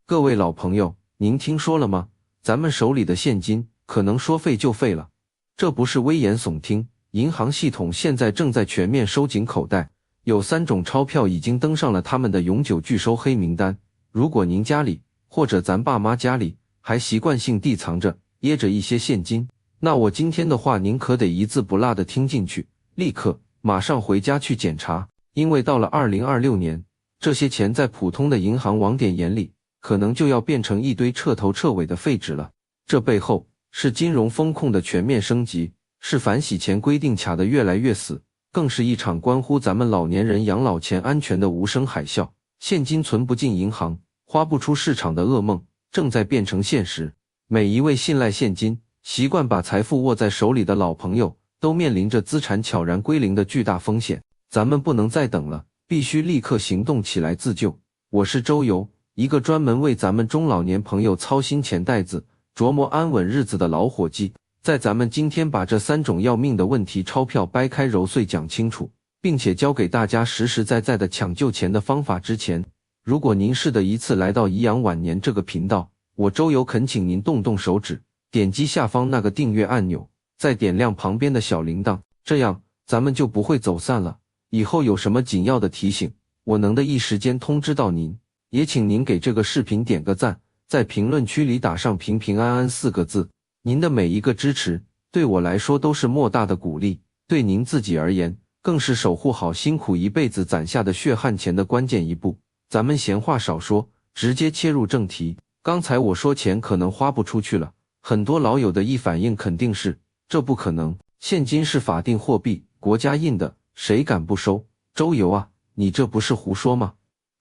各位老朋友，您听说了吗？咱们手里的现金可能说废就废了。这不是危言耸听，银行系统现在正在全面收紧口袋，有3种钞票已经登上了他们的永久拒收黑名单。如果您家里或者咱爸妈家里还习惯性地藏着掖着一些现金，那我今天的话您可得一字不落地听进去，立刻马上回家去检查，因为到了2026年，这些钱在普通的银行网点眼里可能就要变成一堆彻头彻尾的废纸了。这背后是金融风控的全面升级，是反洗钱规定卡得越来越死，更是一场关乎咱们老年人养老钱安全的无声海啸。现金存不进银行，花不出市场的噩梦正在变成现实。每一位信赖现金、习惯把财富握在手里的老朋友都面临着资产悄然归零的巨大风险。咱们不能再等了，必须立刻行动起来自救。我是周游，一个专门为咱们中老年朋友操心钱袋子、琢磨安稳日子的老伙计。在咱们今天把这3种要命的问题钞票掰开揉碎讲清楚，并且教给大家实实在在的抢救钱的方法之前，如果您是第一次来到颐养晚年这个频道，我周游恳请您动动手指，点击下方那个订阅按钮，再点亮旁边的小铃铛，这样咱们就不会走散了。以后有什么紧要的提醒，我能的一时间通知到您。也请您给这个视频点个赞，在评论区里打上平平安安4个字。您的每一个支持对我来说都是莫大的鼓励，对您自己而言更是守护好辛苦一辈子攒下的血汗钱的关键一步。咱们闲话少说，直接切入正题。刚才我说钱可能花不出去了，很多老友的一反应肯定是这不可能，现金是法定货币，国家印的，谁敢不收？周游啊，你这不是胡说吗？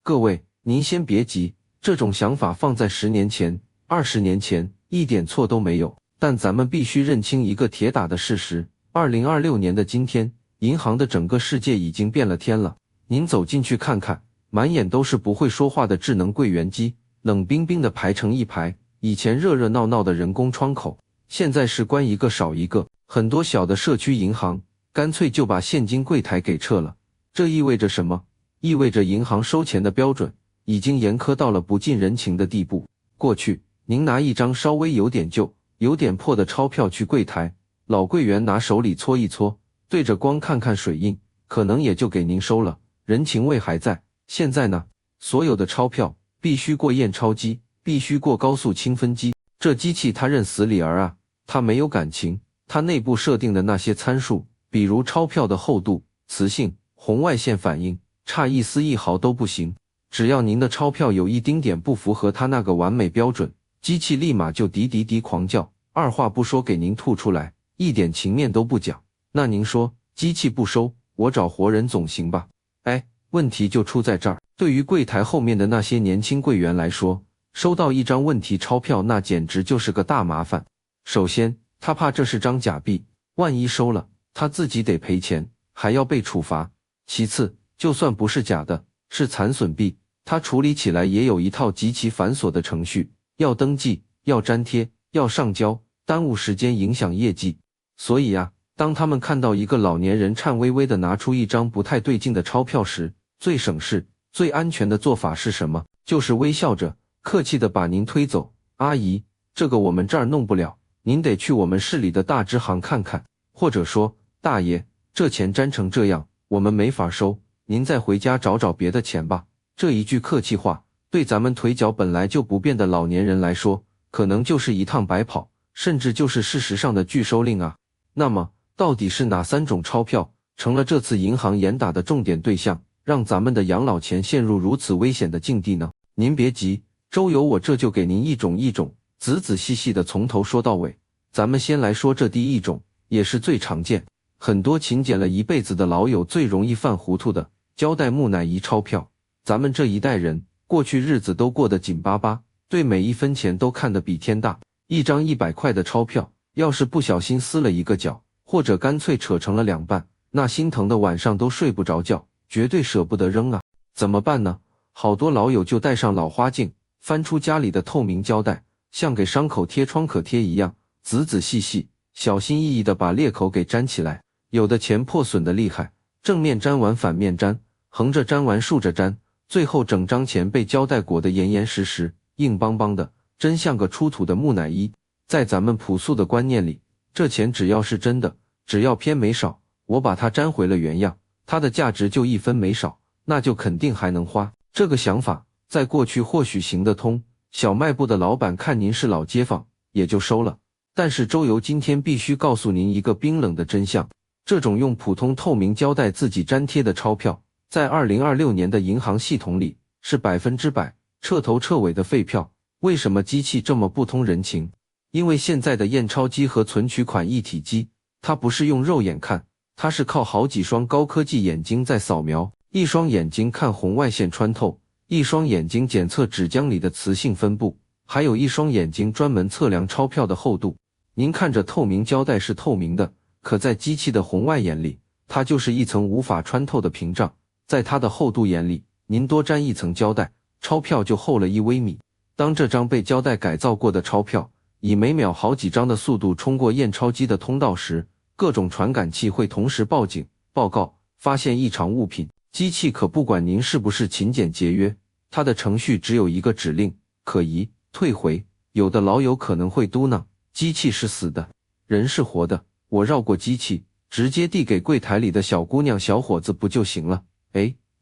各位您先别急，这种想法放在10年前、20年前一点错都没有，但咱们必须认清一个铁打的事实，2026年的今天，银行的整个世界已经变了天了。您走进去看看，满眼都是不会说话的智能柜员机，冷冰冰的排成一排。以前热热闹闹的人工窗口，现在是关一个少一个。很多小的社区银行干脆就把现金柜台给撤了。这意味着什么？意味着银行收钱的标准已经严苛到了不近人情的地步。过去您拿一张稍微有点旧、有点破的钞票去柜台，老柜员拿手里搓一搓，对着光看看水印，可能也就给您收了，人情味还在。现在呢，所有的钞票必须过验钞机，必须过高速清分机。这机器它认死理儿啊，它没有感情，它内部设定的那些参数，比如钞票的厚度、磁性、红外线反应，差一丝一毫都不行。只要您的钞票有一丁点不符合它那个完美标准，机器立马就滴滴滴狂叫，二话不说给您吐出来，一点情面都不讲。那您说机器不收，我找活人总行吧？哎，问题就出在这儿。对于柜台后面的那些年轻柜员来说，收到一张问题钞票那简直就是个大麻烦。首先他怕这是张假币，万一收了他自己得赔钱，还要被处罚。其次，就算不是假的，是残损币，他处理起来也有一套极其繁琐的程序，要登记，要粘贴，要上交，耽误时间，影响业绩。所以啊，当他们看到一个老年人颤巍巍地拿出一张不太对劲的钞票时，最省事、最安全的做法是什么？就是微笑着、客气地把您推走。阿姨，这个我们这儿弄不了，您得去我们市里的大支行看看。或者说，大爷，这钱粘成这样，我们没法收，您再回家找找别的钱吧。这一句客气话，对咱们腿脚本来就不便的老年人来说，可能就是一趟白跑，甚至就是事实上的拒收令啊。那么，到底是哪3种钞票成了这次银行严打的重点对象，让咱们的养老钱陷入如此危险的境地呢？您别急，周游我这就给您一种一种仔仔细细的从头说到尾。咱们先来说这第一种，也是最常见，很多勤俭了一辈子的老友最容易犯糊涂的胶带木乃伊钞票。咱们这一代人过去日子都过得紧巴巴，对每一分钱都看得比天大。一张100块的钞票，要是不小心撕了一个角，或者干脆扯成了2半，那心疼的晚上都睡不着觉，绝对舍不得扔啊。怎么办呢？好多老友就戴上老花镜，翻出家里的透明胶带，像给伤口贴创可贴一样，仔仔细细、小心翼翼地把裂口给粘起来。有的钱破损的厉害，正面粘完反面粘，横着粘完竖着粘，最后整张钱被胶带裹得严严实实，硬邦邦的，真像个出土的木乃伊。在咱们朴素的观念里，这钱只要是真的，只要偏没少，我把它粘回了原样，它的价值就1分没少，那就肯定还能花。这个想法在过去或许行得通，小卖部的老板看您是老街坊，也就收了。但是周游今天必须告诉您一个冰冷的真相，这种用普通透明胶带自己粘贴的钞票，在2026年的银行系统里是100%彻头彻尾的废票。为什么机器这么不通人情？因为现在的验钞机和存取款一体机，它不是用肉眼看，它是靠好几双高科技眼睛在扫描，一双眼睛看红外线穿透，一双眼睛检测纸浆里的磁性分布，还有一双眼睛专门测量钞票的厚度。您看着透明胶带是透明的，可在机器的红外眼里，它就是一层无法穿透的屏障。在它的厚度眼里，您多粘一层胶带，钞票就厚了1微米。当这张被胶带改造过的钞票以每秒好几张的速度冲过验钞机的通道时，各种传感器会同时报警报告，发现异常物品。机器可不管您是不是勤俭节约，它的程序只有一个指令：可疑、退回。有的老友可能会嘟囔，机器是死的，人是活的，我绕过机器，直接递给柜台里的小姑娘小伙子不就行了？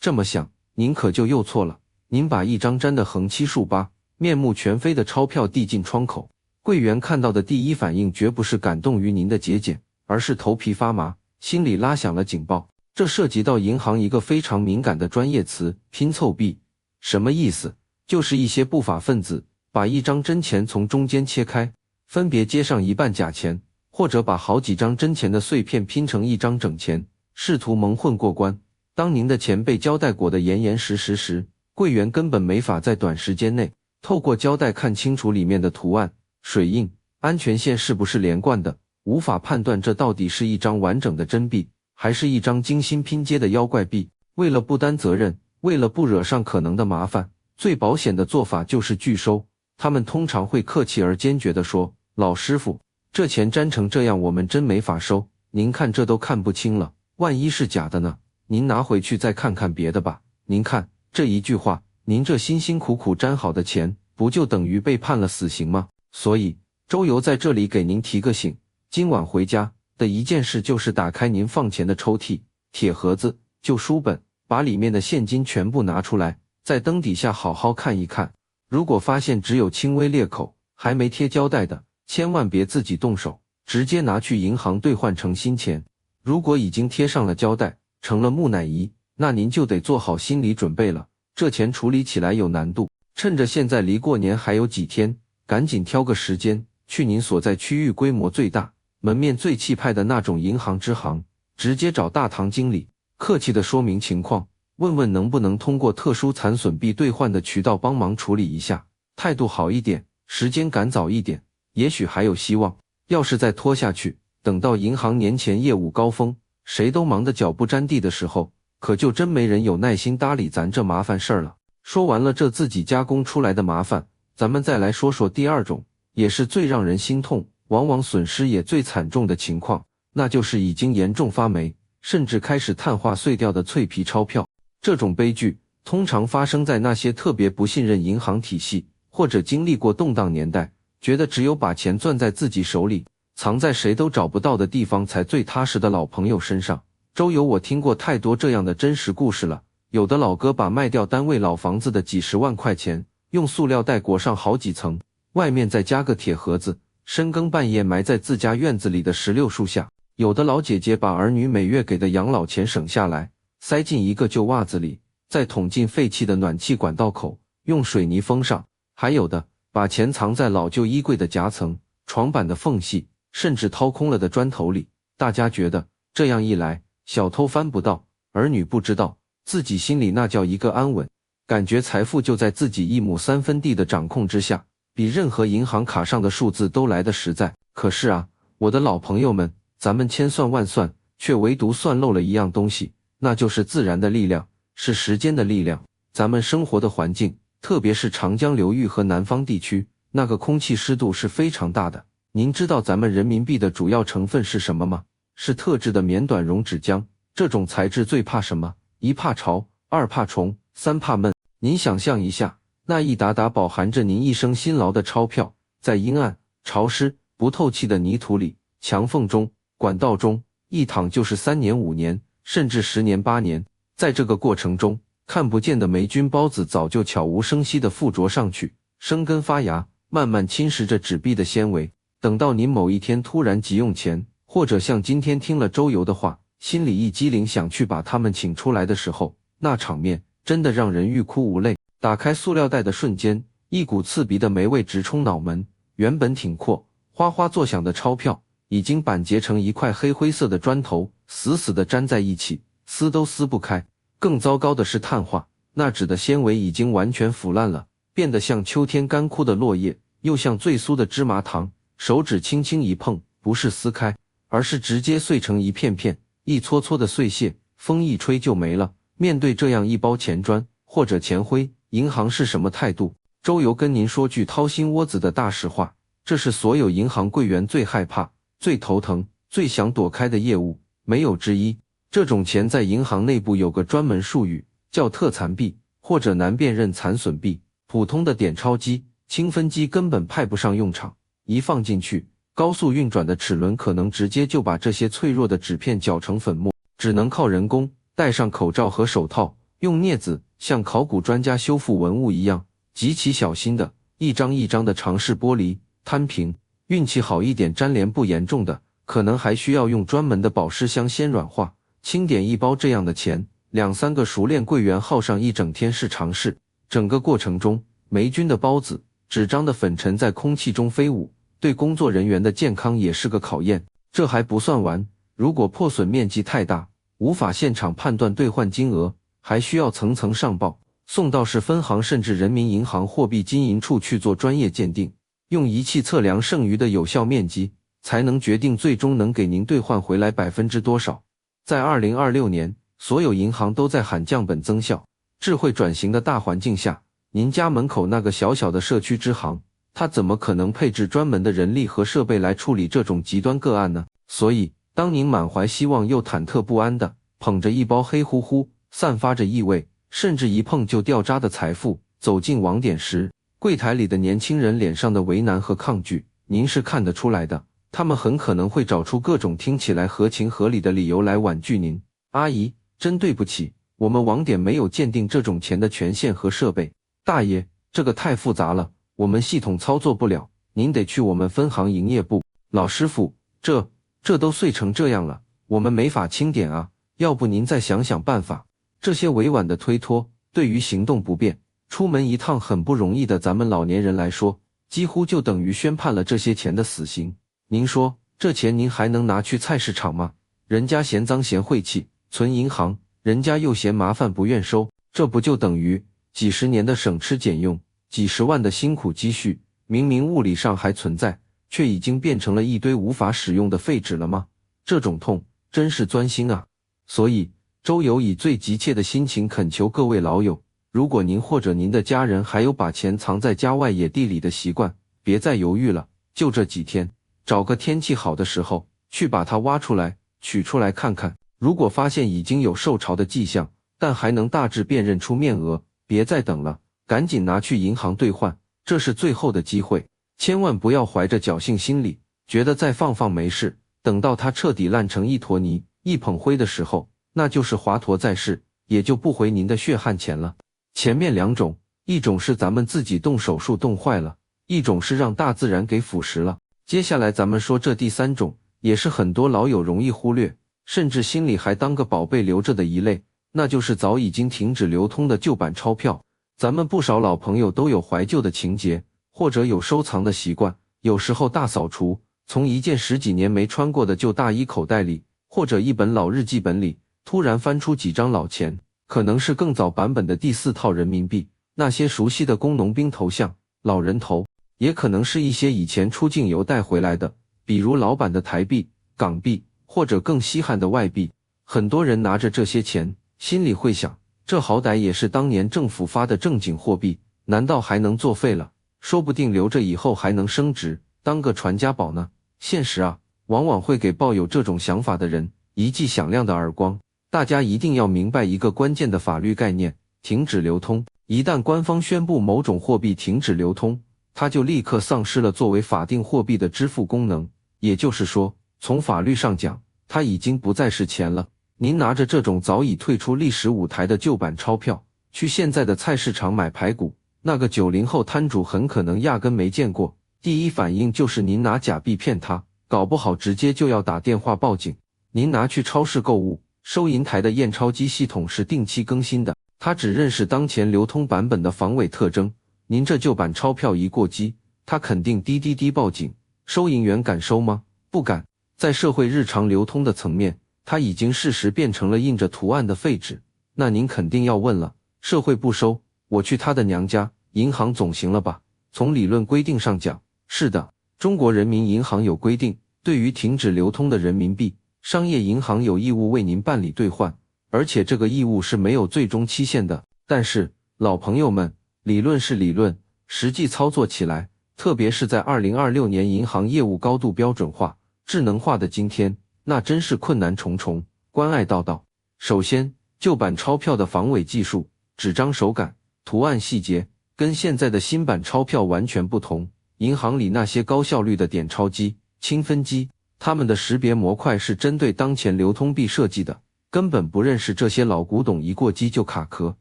这么想，您可就又错了。您把一张粘得横七竖八、面目全非的钞票递进窗口，柜员看到的第一反应绝不是感动于您的节俭，而是头皮发麻，心里拉响了警报。这涉及到银行一个非常敏感的专业词——拼凑币。什么意思？就是一些不法分子把一张真钱从中间切开，分别接上一半假钱，或者把好几张真钱的碎片拼成一张整钱，试图蒙混过关。当您的钱被胶带裹得严严实实时，柜员根本没法在短时间内透过胶带看清楚里面的图案、水印、安全线是不是连贯的，无法判断这到底是一张完整的真币，还是一张精心拼接的妖怪币。为了不担责任，为了不惹上可能的麻烦，最保险的做法就是拒收。他们通常会客气而坚决地说：“老师傅，这钱粘成这样，我们真没法收。您看这都看不清了，万一是假的呢？您拿回去再看看别的吧。您看这一句话，您这辛辛苦苦粘好的钱，不就等于被判了死刑吗？”所以周游在这里给您提个醒，今晚回家的一件事就是打开您放钱的抽屉、铁盒子、旧书本，把里面的现金全部拿出来，在灯底下好好看一看。如果发现只有轻微裂口，还没贴胶带的，千万别自己动手，直接拿去银行兑换成新钱。如果已经贴上了胶带，成了木乃伊，那您就得做好心理准备了，这钱处理起来有难度。趁着现在离过年还有几天，赶紧挑个时间去您所在区域规模最大、门面最气派的那种银行支行，直接找大堂经理，客气地说明情况，问问能不能通过特殊残损币兑换的渠道帮忙处理一下。态度好一点，时间赶早一点，也许还有希望。要是再拖下去，等到银行年前业务高峰，谁都忙得脚不沾地的时候，可就真没人有耐心搭理咱这麻烦事儿了。说完了这自己加工出来的麻烦，咱们再来说说第二种，也是最让人心痛，往往损失也最惨重的情况，那就是已经严重发霉，甚至开始碳化碎掉的脆皮钞票。这种悲剧通常发生在那些特别不信任银行体系，或者经历过动荡年代，觉得只有把钱攥在自己手里，藏在谁都找不到的地方才最踏实的老朋友身上。周游我听过太多这样的真实故事了，有的老哥把卖掉单位老房子的几十万块钱，用塑料袋裹上好几层，外面再加个铁盒子，深更半夜埋在自家院子里的石榴树下。有的老姐姐把儿女每月给的养老钱省下来，塞进一个旧袜子里，再捅进废弃的暖气管道口，用水泥封上。还有的把钱藏在老旧衣柜的夹层、床板的缝隙，甚至掏空了的砖头里。大家觉得这样一来，小偷翻不到，儿女不知道，自己心里那叫一个安稳，感觉财富就在自己1亩3分地的掌控之下，比任何银行卡上的数字都来得实在。可是啊，我的老朋友们，咱们千算万算，却唯独算漏了一样东西，那就是自然的力量，是时间的力量。咱们生活的环境，特别是长江流域和南方地区，那个空气湿度是非常大的。您知道咱们人民币的主要成分是什么吗？是特制的棉短绒纸浆。这种材质最怕什么？一怕潮，二怕虫，三怕闷。您想象一下，那一沓沓饱含着您一生辛劳的钞票，在阴暗、潮湿、不透气的泥土里、墙缝中、管道中，一躺就是3年5年，甚至10年8年。在这个过程中，看不见的霉菌孢子早就悄无声息地附着上去，生根发芽，慢慢侵蚀着纸币的纤维。等到您某一天突然急用钱，或者像今天听了周游的话，心里一激灵想去把他们请出来的时候，那场面真的让人欲哭无泪。打开塑料袋的瞬间，一股刺鼻的霉味直冲脑门，原本挺阔、哗哗作响的钞票，已经板结成一块黑灰色的砖头，死死地粘在一起，撕都撕不开。更糟糕的是碳化，那纸的纤维已经完全腐烂了，变得像秋天干枯的落叶，又像最酥的芝麻糖。手指轻轻一碰，不是撕开，而是直接碎成一片片，一撮撮的碎屑，风一吹就没了。面对这样一包钱砖或者钱灰，银行是什么态度？周游跟您说句掏心窝子的大实话，这是所有银行柜员最害怕、最头疼、最想躲开的业务，没有之一。这种钱在银行内部有个专门术语，叫特残币或者难辨认残损币。普通的点钞机、清分机根本派不上用场，一放进去，高速运转的齿轮可能直接就把这些脆弱的纸片搅成粉末，只能靠人工，戴上口罩和手套，用镊子像考古专家修复文物一样，极其小心的一张一张的尝试剥离、摊平。运气好一点，粘连不严重的，可能还需要用专门的保湿箱先软化。清点一包这样的钱，2、3个熟练柜员耗上一整天是常事。整个过程中，霉菌的孢子、纸张的粉尘在空气中飞舞，对工作人员的健康也是个考验。这还不算完，如果破损面积太大，无法现场判断兑换金额，还需要层层上报，送到市分行甚至人民银行货币经营处去做专业鉴定，用仪器测量剩余的有效面积，才能决定最终能给您兑换回来多少。在2026年，所有银行都在喊降本增效、智慧转型的大环境下，您家门口那个小小的社区支行，它怎么可能配置专门的人力和设备来处理这种极端个案呢？所以，当您满怀希望又忐忑不安的捧着一包黑乎乎、散发着异味，甚至一碰就掉渣的财富走进网点时，柜台里的年轻人脸上的为难和抗拒，您是看得出来的。他们很可能会找出各种听起来合情合理的理由来婉拒您。阿姨，真对不起，我们网点没有鉴定这种钱的权限和设备。大爷，这个太复杂了，我们系统操作不了，您得去我们分行营业部。老师傅，这都碎成这样了，我们没法清点啊，要不您再想想办法。这些委婉的推脱，对于行动不便、出门一趟很不容易的咱们老年人来说，几乎就等于宣判了这些钱的死刑。您说，这钱您还能拿去菜市场吗？人家嫌脏嫌晦气，存银行，人家又嫌麻烦不愿收，这不就等于几十年的省吃俭用，几十万的辛苦积蓄，明明物理上还存在，却已经变成了一堆无法使用的废纸了吗？这种痛真是钻心啊！所以周游以最急切的心情恳求各位老友，如果您或者您的家人还有把钱藏在家外野地里的习惯，别再犹豫了，就这几天，找个天气好的时候去把它挖出来取出来看看，如果发现已经有受潮的迹象，但还能大致辨认出面额，别再等了，赶紧拿去银行兑换，这是最后的机会。千万不要怀着侥幸心理，觉得再放放没事，等到它彻底烂成一坨泥、一捧灰的时候，那就是华佗在世，也就不回您的血汗钱了。前面2种，一种是咱们自己动手术动坏了，一种是让大自然给腐蚀了。接下来咱们说这第3种，也是很多老友容易忽略，甚至心里还当个宝贝留着的一类，那就是早已经停止流通的旧版钞票。咱们不少老朋友都有怀旧的情节，或者有收藏的习惯，有时候大扫除，从一件10几年没穿过的旧大衣口袋里，或者一本老日记本里，突然翻出几张老钱，可能是更早版本的第4套人民币，那些熟悉的工农兵头像、老人头，也可能是一些以前出境游带回来的，比如老版的台币、港币，或者更稀罕的外币。很多人拿着这些钱，心里会想，这好歹也是当年政府发的正经货币，难道还能作废了？说不定留着以后还能升值，当个传家宝呢。现实啊，往往会给抱有这种想法的人一记响亮的耳光。大家一定要明白一个关键的法律概念，停止流通。一旦官方宣布某种货币停止流通，它就立刻丧失了作为法定货币的支付功能，也就是说，从法律上讲，它已经不再是钱了。您拿着这种早已退出历史舞台的旧版钞票，去现在的菜市场买排骨，那个90后摊主很可能压根没见过，第一反应就是您拿假币骗他，搞不好直接就要打电话报警。您拿去超市购物，收银台的验钞机系统是定期更新的，它只认识当前流通版本的防伪特征，您这旧版钞票一过机，它肯定滴滴滴报警。收银员敢收吗？不敢。在社会日常流通的层面，它已经事实变成了印着图案的废纸。那您肯定要问了，社会不收，我去他的娘家，银行总行了吧？从理论规定上讲，是的，中国人民银行有规定，对于停止流通的人民币，商业银行有义务为您办理兑换，而且这个义务是没有最终期限的。但是，老朋友们，理论是理论，实际操作起来，特别是在2026年银行业务高度标准化、智能化的今天，那真是困难重重，关爱道道。首先，旧版钞票的防伪技术、纸张手感、图案细节，跟现在的新版钞票完全不同。银行里那些高效率的点钞机、清分机，它们的识别模块是针对当前流通币设计的，根本不认识这些老古董一过机就卡壳、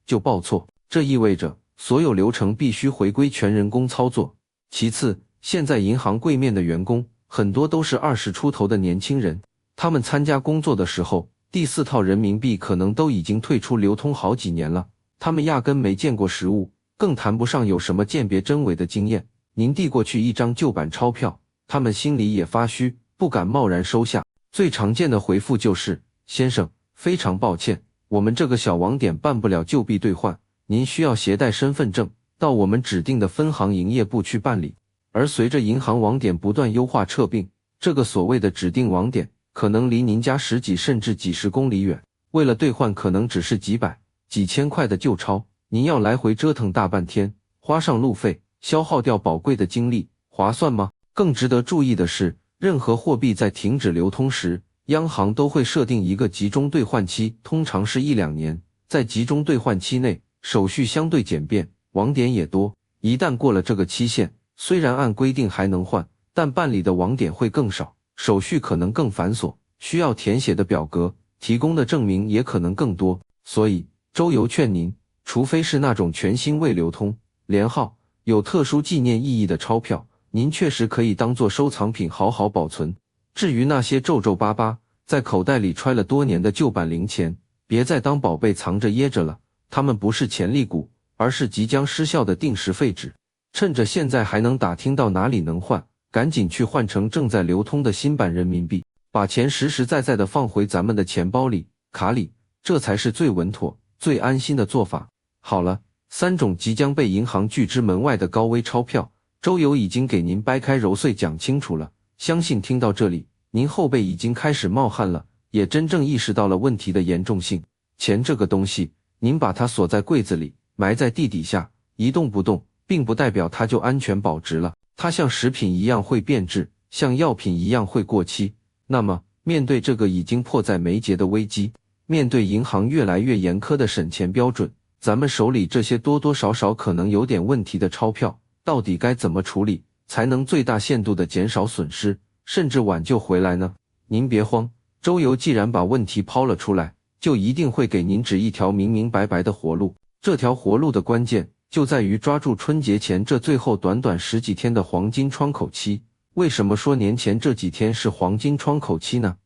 就报错。这意味着所有流程必须回归全人工操作。其次，现在银行柜面的员工很多都是20出头的年轻人，他们参加工作的时候，第4套人民币可能都已经退出流通好几年了，他们压根没见过实物，更谈不上有什么鉴别真伪的经验。您递过去一张旧版钞票，他们心里也发虚，不敢贸然收下。最常见的回复就是：先生，非常抱歉，我们这个小网点办不了旧币兑换，您需要携带身份证到我们指定的分行营业部去办理。而随着银行网点不断优化撤并，这个所谓的指定网点可能离您家10几甚至几十公里远，为了兑换可能只是几百、几千块的旧钞，您要来回折腾大半天，花上路费，消耗掉宝贵的精力，划算吗？更值得注意的是，任何货币在停止流通时，央行都会设定一个集中兑换期，通常是1-2年。在集中兑换期内，手续相对简便，网点也多。一旦过了这个期限，虽然按规定还能换，但办理的网点会更少，手续可能更繁琐，需要填写的表格、提供的证明也可能更多。所以，周游劝您，除非是那种全新未流通、连号、有特殊纪念意义的钞票，您确实可以当作收藏品好好保存。至于那些皱皱巴巴，在口袋里揣了多年的旧版零钱，别再当宝贝藏着掖着了，它们不是潜力股，而是即将失效的定时废纸。趁着现在还能打听到哪里能换，赶紧去换成正在流通的新版人民币，把钱实实在在的放回咱们的钱包里、卡里，这才是最稳妥、最安心的做法。好了，3种即将被银行拒之门外的高危钞票，周游已经给您掰开揉碎讲清楚了。相信听到这里，您后背已经开始冒汗了，也真正意识到了问题的严重性。钱这个东西，您把它锁在柜子里，埋在地底下，一动不动，并不代表它就安全保值了。它像食品一样会变质，像药品一样会过期。那么，面对这个已经迫在眉睫的危机，面对银行越来越严苛的审钱标准，咱们手里这些多多少少可能有点问题的钞票，到底该怎么处理，才能最大限度地减少损失，甚至挽救回来呢？您别慌，周游既然把问题抛了出来，就一定会给您指一条明明白白的活路。这条活路的关键就在于抓住春节前这最后短短10几天的黄金窗口期。为什么说年前这几天是黄金窗口期呢？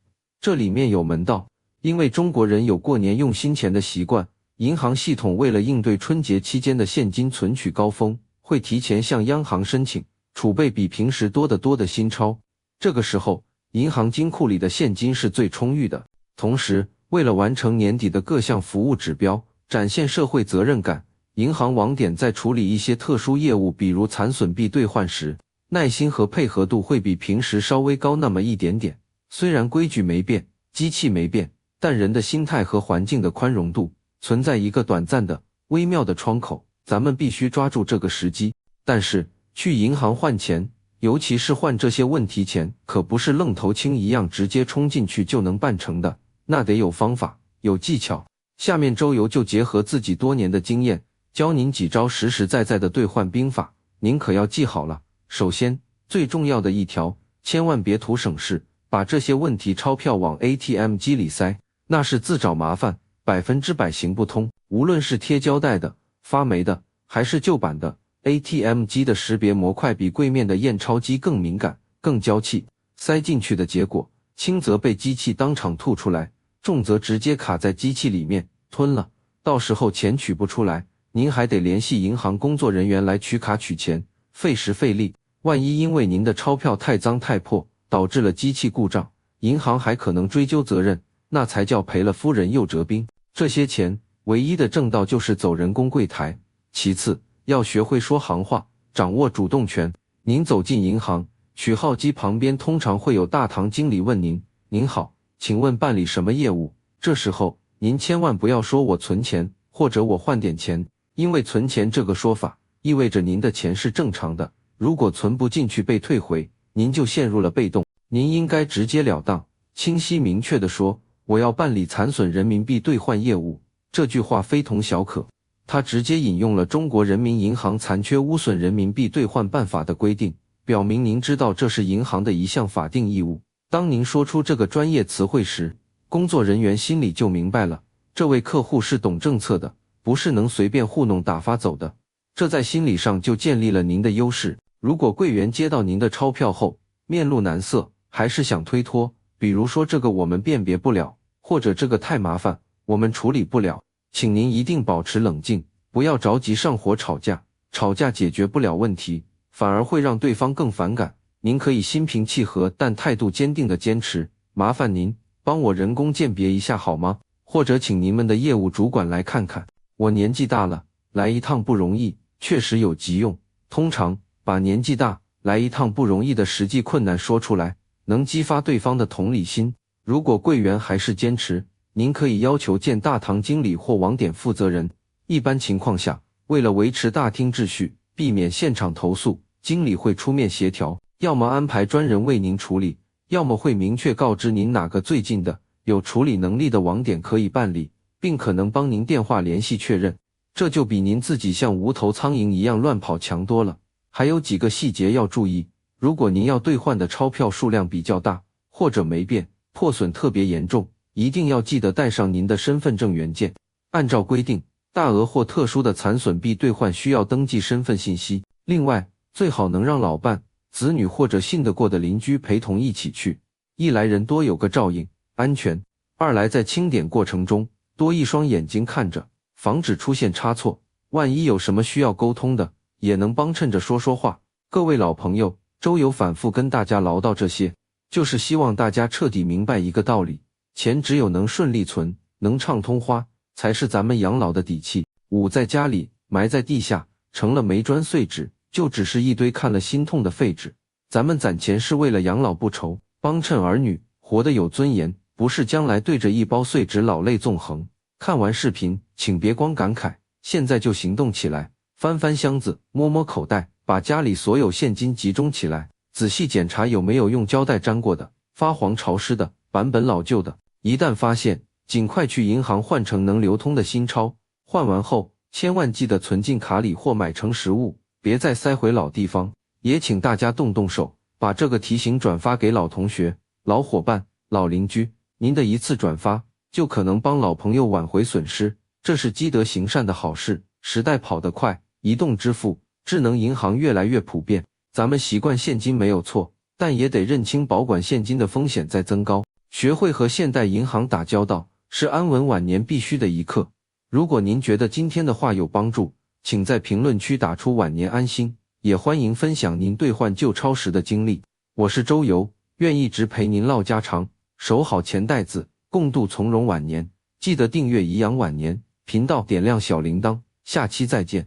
这里面有门道。因为中国人有过年用新钱的习惯，银行系统为了应对春节期间的现金存取高峰，会提前向央行申请储备比平时多得多的新钞。这个时候，银行金库里的现金是最充裕的。同时，为了完成年底的各项服务指标，展现社会责任感，银行网点在处理一些特殊业务，比如残损币兑换时，耐心和配合度会比平时稍微高那么一点点。虽然规矩没变，机器没变，但人的心态和环境的宽容度存在一个短暂的、微妙的窗口，咱们必须抓住这个时机。但是，去银行换钱，尤其是换这些问题钱，可不是愣头青一样直接冲进去就能办成的，那得有方法，有技巧。下面周游就结合自己多年的经验，教您几招实实在在的兑换兵法，您可要记好了。首先，最重要的一条，千万别图省事，把这些问题钞票往 ATM 机里塞，那是自找麻烦，100%行不通。无论是贴胶带的、发霉的，还是旧版的， ATM 机的识别模块比柜面的验钞机更敏感、更娇气，塞进去的结果，轻则被机器当场吐出来，重则直接卡在机器里面吞了，到时候钱取不出来，您还得联系银行工作人员来取卡取钱，费时费力。万一因为您的钞票太脏太破，导致了机器故障，银行还可能追究责任，那才叫赔了夫人又折兵。这些钱唯一的正道就是走人工柜台。其次，要学会说行话，掌握主动权。您走进银行，取号机旁边通常会有大堂经理问您：您好，请问办理什么业务？这时候您千万不要说我存钱，或者我换点钱，因为存钱这个说法意味着您的钱是正常的，如果存不进去被退回，您就陷入了被动。您应该直截了当、清晰明确地说，我要办理残损人民币兑换业务。这句话非同小可，他直接引用了中国人民银行残缺污损人民币兑换办法的规定，表明您知道这是银行的一项法定义务。当您说出这个专业词汇时，工作人员心里就明白了，这位客户是懂政策的，不是能随便糊弄打发走的。这在心理上就建立了您的优势。如果柜员接到您的钞票后，面露难色，还是想推脱，比如说这个我们辨别不了，或者这个太麻烦，我们处理不了，请您一定保持冷静，不要着急上火吵架，吵架解决不了问题，反而会让对方更反感。您可以心平气和但态度坚定地坚持，麻烦您帮我人工鉴别一下好吗？或者请您们的业务主管来看看，我年纪大了，来一趟不容易，确实有急用。通常把年纪大来一趟不容易的实际困难说出来，能激发对方的同理心。如果柜员还是坚持，您可以要求见大堂经理或网点负责人。一般情况下，为了维持大厅秩序，避免现场投诉，经理会出面协调，要么安排专人为您处理，要么会明确告知您哪个最近的有处理能力的网点可以办理，并可能帮您电话联系确认。这就比您自己像无头苍蝇一样乱跑强多了。还有几个细节要注意，如果您要兑换的钞票数量比较大，或者没变，破损特别严重，一定要记得带上您的身份证原件。按照规定，大额或特殊的残损币兑换需要登记身份信息，另外最好能让老伴、子女或者信得过的邻居陪同一起去，一来人多有个照应，安全；二来在清点过程中多一双眼睛看着，防止出现差错，万一有什么需要沟通的，也能帮衬着说说话。各位老朋友，周游反复跟大家唠叨这些，就是希望大家彻底明白一个道理，钱只有能顺利存，能畅通花，才是咱们养老的底气。捂在家里，埋在地下，成了煤砖碎纸，就只是一堆看了心痛的废纸。咱们攒钱是为了养老不愁，帮衬儿女，活得有尊严，不是将来对着一包碎纸老泪纵横。看完视频，请别光感慨，现在就行动起来，翻翻箱子，摸摸口袋，把家里所有现金集中起来，仔细检查有没有用胶带粘过的、发黄潮湿的、版本老旧的。一旦发现，尽快去银行换成能流通的新钞。换完后，千万记得存进卡里或买成实物，别再塞回老地方。也请大家动动手，把这个提醒转发给老同学、老伙伴、老邻居。您的一次转发，就可能帮老朋友挽回损失，这是积德行善的好事。时代跑得快，移动支付、智能银行越来越普遍，咱们习惯现金没有错，但也得认清保管现金的风险在增高。学会和现代银行打交道，是安稳晚年必须的一课。如果您觉得今天的话有帮助，请在评论区打出晚年安心，也欢迎分享您兑换旧钞时的经历。我是周游，愿一直陪您唠家常，守好钱袋子，共度从容晚年。记得订阅颐养晚年频道，点亮小铃铛，下期再见。